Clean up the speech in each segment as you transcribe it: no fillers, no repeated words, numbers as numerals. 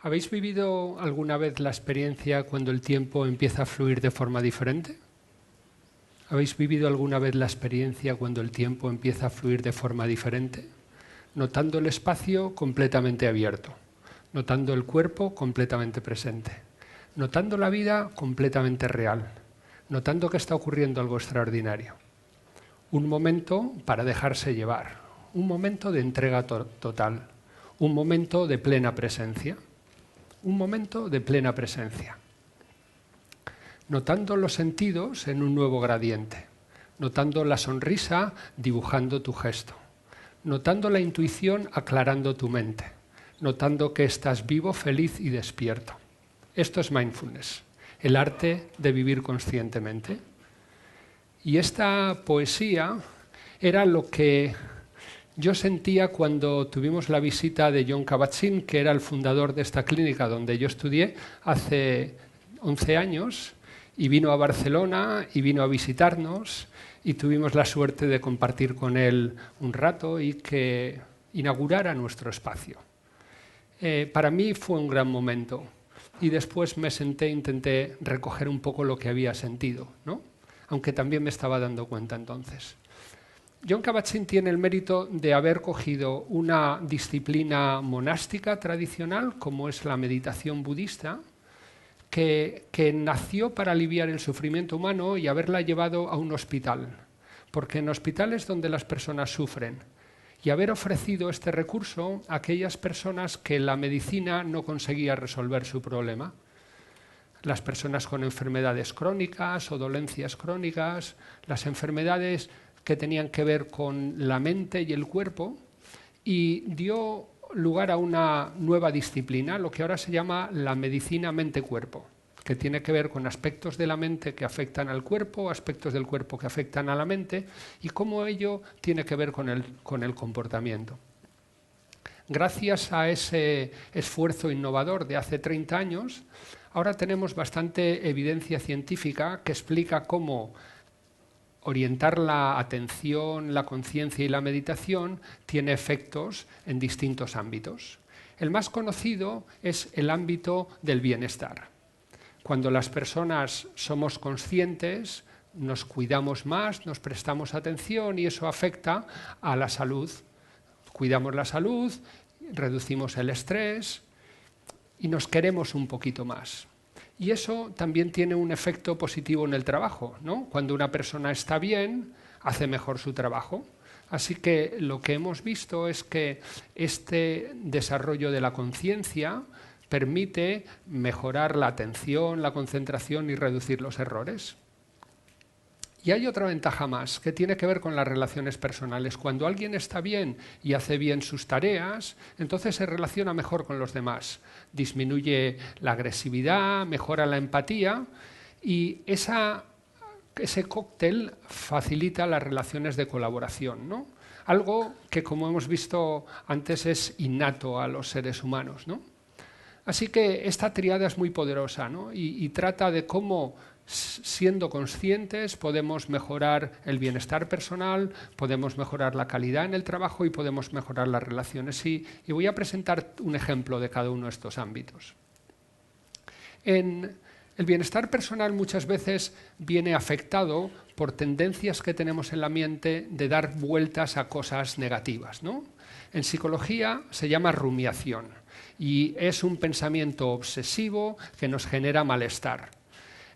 ¿Habéis vivido alguna vez la experiencia cuando el tiempo empieza a fluir de forma diferente? ¿Habéis vivido alguna vez la experiencia cuando el tiempo empieza a fluir de forma diferente? Notando el espacio completamente abierto, notando el cuerpo completamente presente, notando la vida completamente real, notando que está ocurriendo algo extraordinario. Un momento para dejarse llevar, un momento de entrega total, un momento de plena presencia. Un momento de plena presencia. Notando los sentidos en un nuevo gradiente. Notando la sonrisa dibujando tu gesto. Notando la intuición aclarando tu mente. Notando que estás vivo, feliz y despierto. Esto es mindfulness, el arte de vivir conscientemente. Y esta poesía era lo que yo sentía cuando tuvimos la visita de Jon Kabat-Zinn, que era el fundador de esta clínica donde yo estudié hace 11 años, y vino a Barcelona y vino a visitarnos y tuvimos la suerte de compartir con él un rato y que inaugurara nuestro espacio. Para mí fue un gran momento y después me senté e intenté recoger un poco lo que había sentido, ¿no? Aunque también me estaba dando cuenta entonces. Jon Kabat-Zinn tiene el mérito de haber cogido una disciplina monástica tradicional, como es la meditación budista, que nació para aliviar el sufrimiento humano y haberla llevado a un hospital, porque en hospitales donde las personas sufren, y haber ofrecido este recurso a aquellas personas que la medicina no conseguía resolver su problema. Las personas con enfermedades crónicas o dolencias crónicas, las enfermedades que tenían que ver con la mente y el cuerpo, y dio lugar a una nueva disciplina, lo que ahora se llama la medicina mente-cuerpo, que tiene que ver con aspectos de la mente que afectan al cuerpo, aspectos del cuerpo que afectan a la mente, y cómo ello tiene que ver con el comportamiento. Gracias a ese esfuerzo innovador de hace 30 años, ahora tenemos bastante evidencia científica que explica cómo orientar la atención, la conciencia y la meditación tiene efectos en distintos ámbitos. El más conocido es el ámbito del bienestar. Cuando las personas somos conscientes, nos cuidamos más, nos prestamos atención y eso afecta a la salud. Cuidamos la salud, reducimos el estrés y nos queremos un poquito más. Y eso también tiene un efecto positivo en el trabajo, ¿no? Cuando una persona está bien, hace mejor su trabajo. Así que lo que hemos visto es que este desarrollo de la conciencia permite mejorar la atención, la concentración y reducir los errores. Y hay otra ventaja más, que tiene que ver con las relaciones personales. Cuando alguien está bien y hace bien sus tareas, entonces se relaciona mejor con los demás. Disminuye la agresividad, mejora la empatía y ese cóctel facilita las relaciones de colaboración, ¿no? Algo que, como hemos visto antes, es innato a los seres humanos, ¿no? Así que esta tríada es muy poderosa, ¿no? y trata de cómo, siendo conscientes, podemos mejorar el bienestar personal, podemos mejorar la calidad en el trabajo y podemos mejorar las relaciones. Y voy a presentar un ejemplo de cada uno de estos ámbitos. En el bienestar personal muchas veces viene afectado por tendencias que tenemos en la mente de dar vueltas a cosas negativas, ¿no? En psicología se llama rumiación y es un pensamiento obsesivo que nos genera malestar.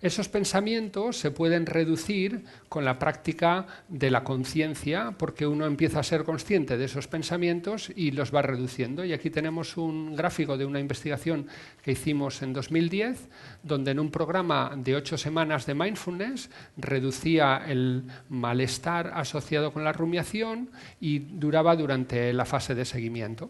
Esos pensamientos se pueden reducir con la práctica de la conciencia, porque uno empieza a ser consciente de esos pensamientos y los va reduciendo. Y aquí tenemos un gráfico de una investigación que hicimos en 2010, donde en un programa de 8 semanas de mindfulness reducía el malestar asociado con la rumiación y duraba durante la fase de seguimiento.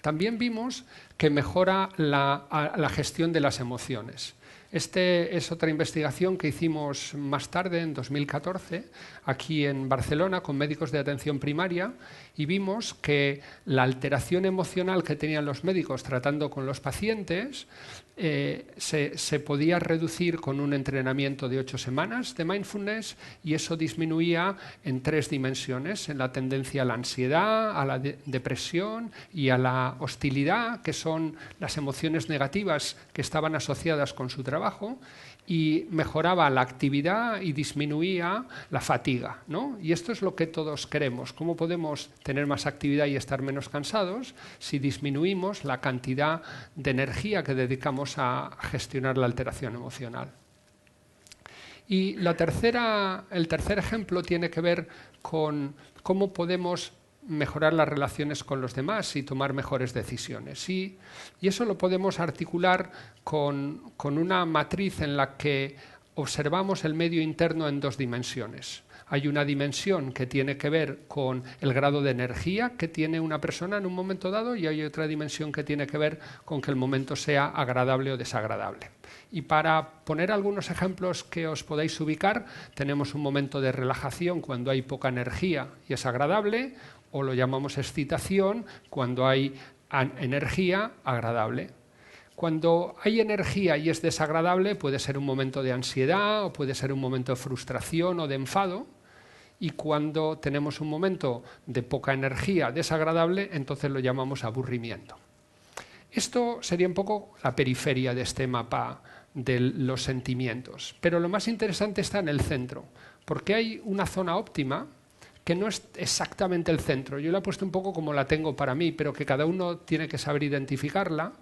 También vimos que mejora la gestión de las emociones. Esta es otra investigación que hicimos más tarde, en 2014, aquí en Barcelona, con médicos de atención primaria, y vimos que la alteración emocional que tenían los médicos tratando con los pacientes se podía reducir con un entrenamiento de 8 semanas de mindfulness, y eso disminuía en 3 dimensiones, en la tendencia a la ansiedad, a la depresión y a la hostilidad, que son las emociones negativas que estaban asociadas con su trabajo, y mejoraba la actividad y disminuía la fatiga, ¿no? Y esto es lo que todos queremos. ¿Cómo podemos tener más actividad y estar menos cansados si disminuimos la cantidad de energía que dedicamos a gestionar la alteración emocional? Y el tercer ejemplo tiene que ver con cómo podemos mejorar las relaciones con los demás y tomar mejores decisiones. Y eso lo podemos articular con una matriz en la que observamos el medio interno en 2 dimensiones. Hay una dimensión que tiene que ver con el grado de energía que tiene una persona en un momento dado, y hay otra dimensión que tiene que ver con que el momento sea agradable o desagradable. Y para poner algunos ejemplos que os podáis ubicar, tenemos un momento de relajación cuando hay poca energía y es agradable, o lo llamamos excitación cuando hay energía agradable. Cuando hay energía y es desagradable, puede ser un momento de ansiedad o puede ser un momento de frustración o de enfado. Y cuando tenemos un momento de poca energía desagradable, entonces lo llamamos aburrimiento. Esto sería un poco la periferia de este mapa de los sentimientos. Pero lo más interesante está en el centro, porque hay una zona óptima que no es exactamente el centro. Yo la he puesto un poco como la tengo para mí, pero que cada uno tiene que saber identificarla.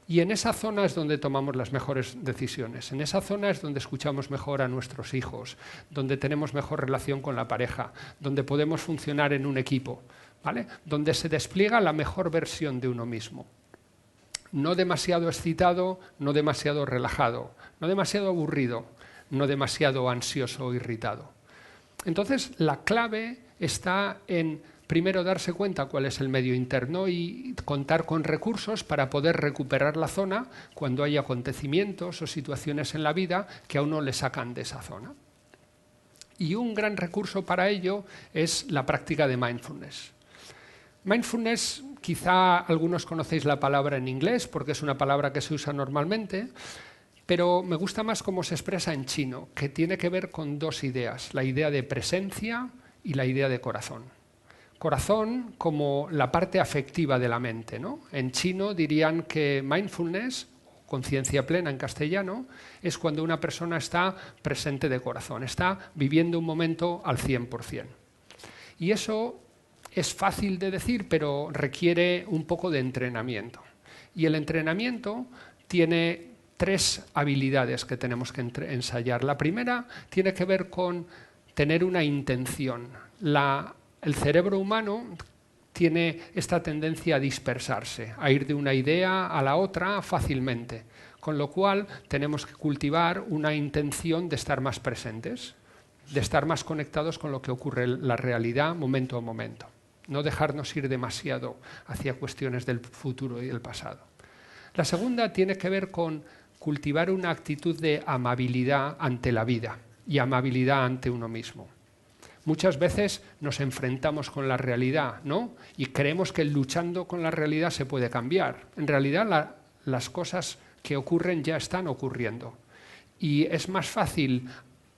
Y en esa zona es donde tomamos las mejores decisiones. En esa zona es donde escuchamos mejor a nuestros hijos, donde tenemos mejor relación con la pareja, donde podemos funcionar en un equipo, ¿vale? Donde se despliega la mejor versión de uno mismo. No demasiado excitado, no demasiado relajado, no demasiado aburrido, no demasiado ansioso o irritado. Entonces, la clave está en, primero, darse cuenta cuál es el medio interno y contar con recursos para poder recuperar la zona cuando hay acontecimientos o situaciones en la vida que a uno le sacan de esa zona. Y un gran recurso para ello es la práctica de mindfulness. Mindfulness, quizá algunos conocéis la palabra en inglés porque es una palabra que se usa normalmente, pero me gusta más cómo se expresa en chino, que tiene que ver con 2 ideas, la idea de presencia y la idea de corazón. Corazón como la parte afectiva de la mente, ¿no? En chino dirían que mindfulness, conciencia plena en castellano, es cuando una persona está presente de corazón, está viviendo un momento al 100%. Y eso es fácil de decir, pero requiere un poco de entrenamiento. Y el entrenamiento tiene 3 habilidades que tenemos que ensayar. La primera tiene que ver con tener una intención. El cerebro humano tiene esta tendencia a dispersarse, a ir de una idea a la otra fácilmente, con lo cual tenemos que cultivar una intención de estar más presentes, de estar más conectados con lo que ocurre en la realidad momento a momento, no dejarnos ir demasiado hacia cuestiones del futuro y del pasado. La segunda tiene que ver con cultivar una actitud de amabilidad ante la vida y amabilidad ante uno mismo. Muchas veces nos enfrentamos con la realidad, ¿no? Y creemos que luchando con la realidad se puede cambiar. En realidad las cosas que ocurren ya están ocurriendo. Y es más fácil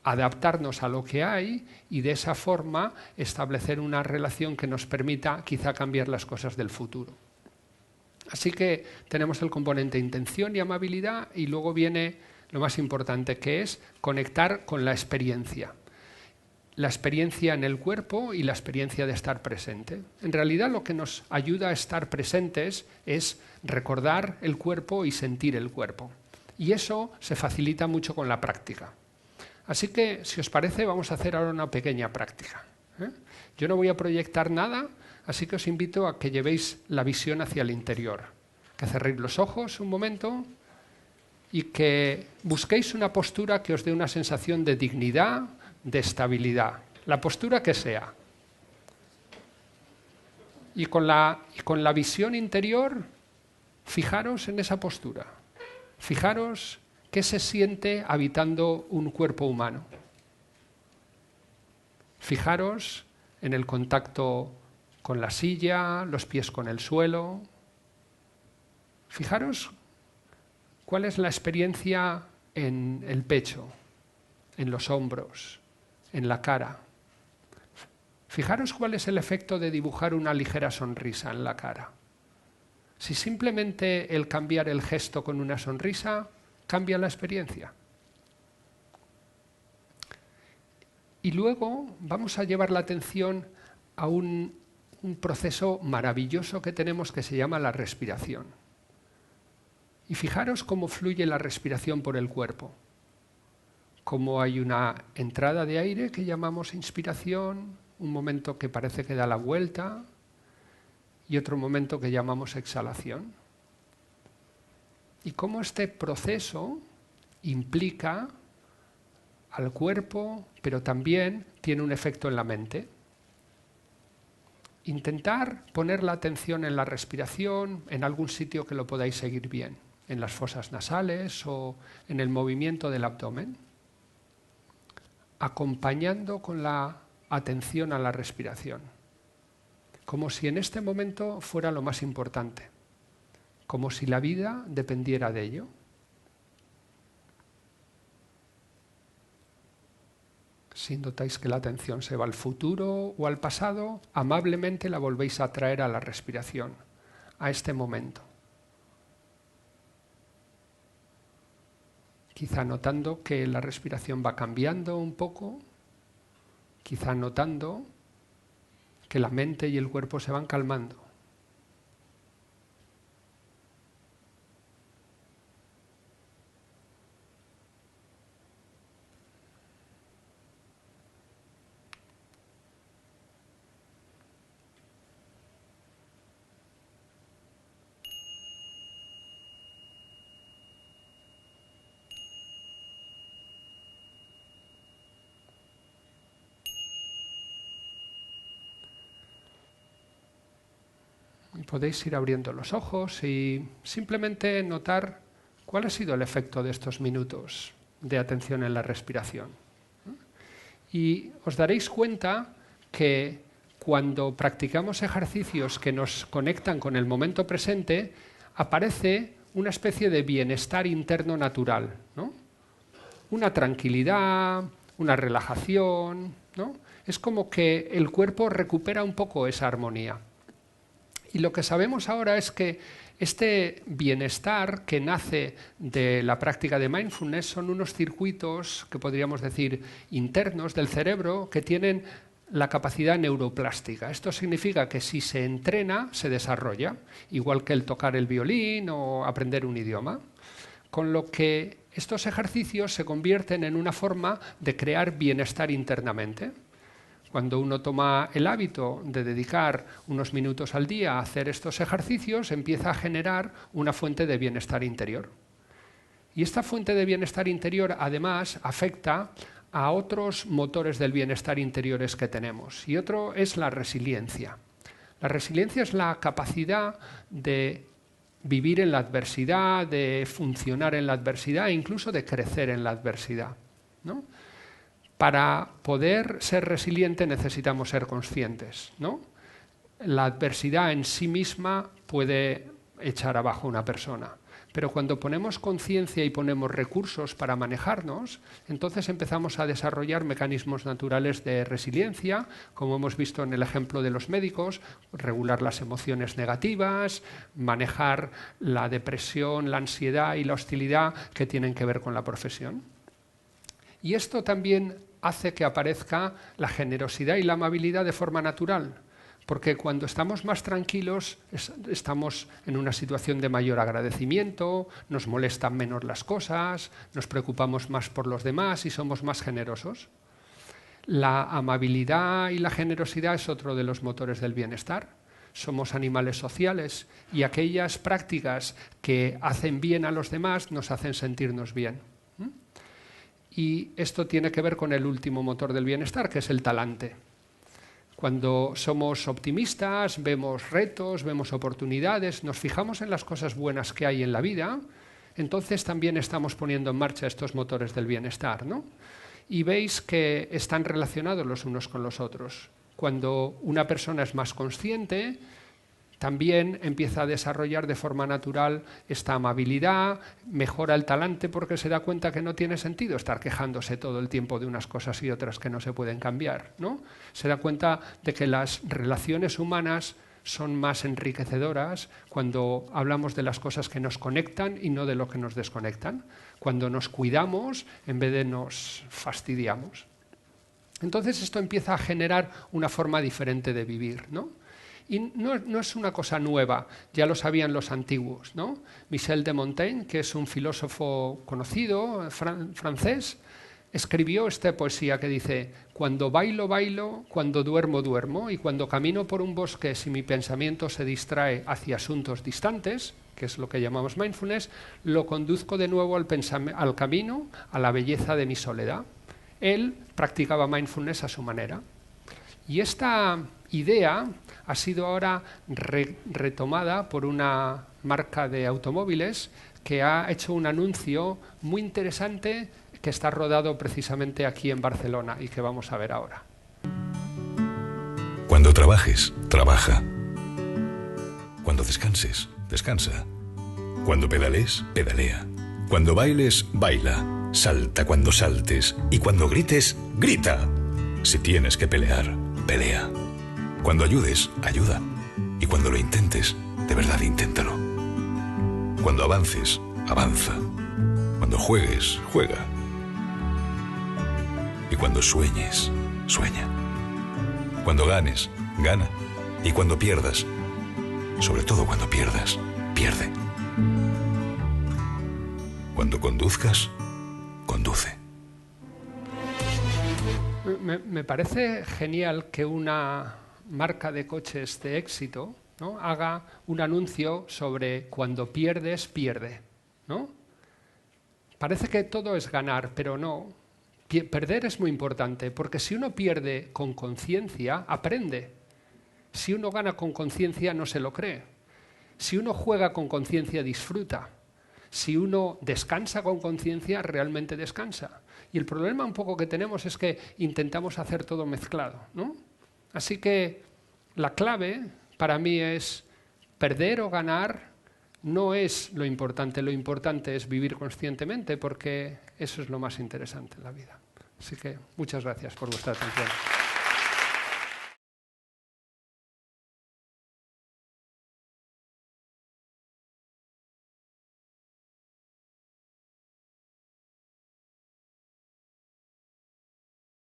adaptarnos a lo que hay y de esa forma establecer una relación que nos permita quizá cambiar las cosas del futuro. Así que tenemos el componente intención y amabilidad, y luego viene lo más importante, que es conectar con la experiencia. La experiencia en el cuerpo y la experiencia de estar presente. En realidad lo que nos ayuda a estar presentes es recordar el cuerpo y sentir el cuerpo. Y eso se facilita mucho con la práctica. Así que, si os parece, vamos a hacer ahora una pequeña práctica. Yo no voy a proyectar nada, así que os invito a que llevéis la visión hacia el interior, que cerréis los ojos un momento y que busquéis una postura que os dé una sensación de dignidad, de estabilidad, la postura que sea. Y con la visión interior, fijaros en esa postura. Fijaros qué se siente habitando un cuerpo humano. Fijaros en el contacto con la silla, los pies con el suelo. Fijaros ¿Cuál es la experiencia en el pecho, en los hombros, en la cara? Fijaros cuál es el efecto de dibujar una ligera sonrisa en la cara. Si simplemente el cambiar el gesto con una sonrisa cambia la experiencia. Y luego vamos a llevar la atención a un proceso maravilloso que tenemos que se llama la respiración. Y fijaros cómo fluye la respiración por el cuerpo. Cómo hay una entrada de aire que llamamos inspiración, un momento que parece que da la vuelta y otro momento que llamamos exhalación. Y cómo este proceso implica al cuerpo, pero también tiene un efecto en la mente. Intentar poner la atención en la respiración, en algún sitio que lo podáis seguir bien, en las fosas nasales o en el movimiento del abdomen, acompañando con la atención a la respiración, como si en este momento fuera lo más importante, como si la vida dependiera de ello. Si notáis que la atención se va al futuro o al pasado, amablemente la volvéis a traer a la respiración, a este momento. Quizá notando que la respiración va cambiando un poco, quizá notando que la mente y el cuerpo se van calmando. Y podéis ir abriendo los ojos y simplemente notar cuál ha sido el efecto de estos minutos de atención en la respiración. Y os daréis cuenta que cuando practicamos ejercicios que nos conectan con el momento presente, aparece una especie de bienestar interno natural, ¿no? Una tranquilidad, una relajación, ¿no? Es como que el cuerpo recupera un poco esa armonía. Y lo que sabemos ahora es que este bienestar que nace de la práctica de mindfulness son unos circuitos que podríamos decir internos del cerebro que tienen la capacidad neuroplástica. Esto significa que si se entrena, se desarrolla, igual que el tocar el violín o aprender un idioma. Con lo que estos ejercicios se convierten en una forma de crear bienestar internamente. Cuando uno toma el hábito de dedicar unos minutos al día a hacer estos ejercicios, empieza a generar una fuente de bienestar interior. Y esta fuente de bienestar interior, además, afecta a otros motores del bienestar interiores que tenemos. Y otro es la resiliencia. La resiliencia es la capacidad de vivir en la adversidad, de funcionar en la adversidad e incluso de crecer en la adversidad, ¿no? Para poder ser resiliente necesitamos ser conscientes, ¿no? La adversidad en sí misma puede echar abajo a una persona, pero cuando ponemos conciencia y ponemos recursos para manejarnos, entonces empezamos a desarrollar mecanismos naturales de resiliencia, como hemos visto en el ejemplo de los médicos, regular las emociones negativas, manejar la depresión, la ansiedad y la hostilidad que tienen que ver con la profesión. Y esto también hace que aparezca la generosidad y la amabilidad de forma natural, porque cuando estamos más tranquilos estamos en una situación de mayor agradecimiento, nos molestan menos las cosas, nos preocupamos más por los demás y somos más generosos. La amabilidad y la generosidad es otro de los motores del bienestar. Somos animales sociales y aquellas prácticas que hacen bien a los demás nos hacen sentirnos bien. Y esto tiene que ver con el último motor del bienestar, que es el talante. Cuando somos optimistas, vemos retos, vemos oportunidades, nos fijamos en las cosas buenas que hay en la vida, entonces también estamos poniendo en marcha estos motores del bienestar, ¿no? Y veis que están relacionados los unos con los otros. Cuando una persona es más consciente, También empieza a desarrollar de forma natural esta amabilidad, mejora el talante porque se da cuenta que no tiene sentido estar quejándose todo el tiempo de unas cosas y otras que no se pueden cambiar, ¿no? Se da cuenta de que las relaciones humanas son más enriquecedoras cuando hablamos de las cosas que nos conectan y no de lo que nos desconectan, cuando nos cuidamos en vez de nos fastidiamos. Entonces esto empieza a generar una forma diferente de vivir, ¿no? Y no es una cosa nueva, ya lo sabían los antiguos, ¿no? Michel de Montaigne, que es un filósofo conocido, francés, escribió esta poesía que dice: cuando bailo, bailo, cuando duermo, duermo, y cuando camino por un bosque, si mi pensamiento se distrae hacia asuntos distantes, que es lo que llamamos mindfulness, lo conduzco de nuevo al camino, a la belleza de mi soledad. Él practicaba mindfulness a su manera. Y esta idea ha sido ahora retomada por una marca de automóviles que ha hecho un anuncio muy interesante que está rodado precisamente aquí en Barcelona y que vamos a ver ahora. Cuando trabajes, trabaja. Cuando descanses, descansa. Cuando pedales, pedalea. Cuando bailes, baila. Salta cuando saltes. Y cuando grites, grita. Si tienes que pelear, pelea. Cuando ayudes, ayuda. Y cuando lo intentes, de verdad inténtalo. Cuando avances, avanza. Cuando juegues, juega. Y cuando sueñes, sueña. Cuando ganes, gana. Y cuando pierdas, sobre todo cuando pierdas, pierde. Cuando conduzcas, conduce. Me parece genial que una marca de coches de éxito, ¿no?, haga un anuncio sobre cuando pierdes, pierde, ¿no? Parece que todo es ganar, pero no. Perder es muy importante, porque si uno pierde con conciencia, aprende. Si uno gana con conciencia, no se lo cree. Si uno juega con conciencia, disfruta. Si uno descansa con conciencia, realmente descansa. Y el problema un poco que tenemos es que intentamos hacer todo mezclado, ¿no? Así que la clave para mí es perder o ganar no es lo importante es vivir conscientemente, porque eso es lo más interesante en la vida. Así que muchas gracias por vuestra atención.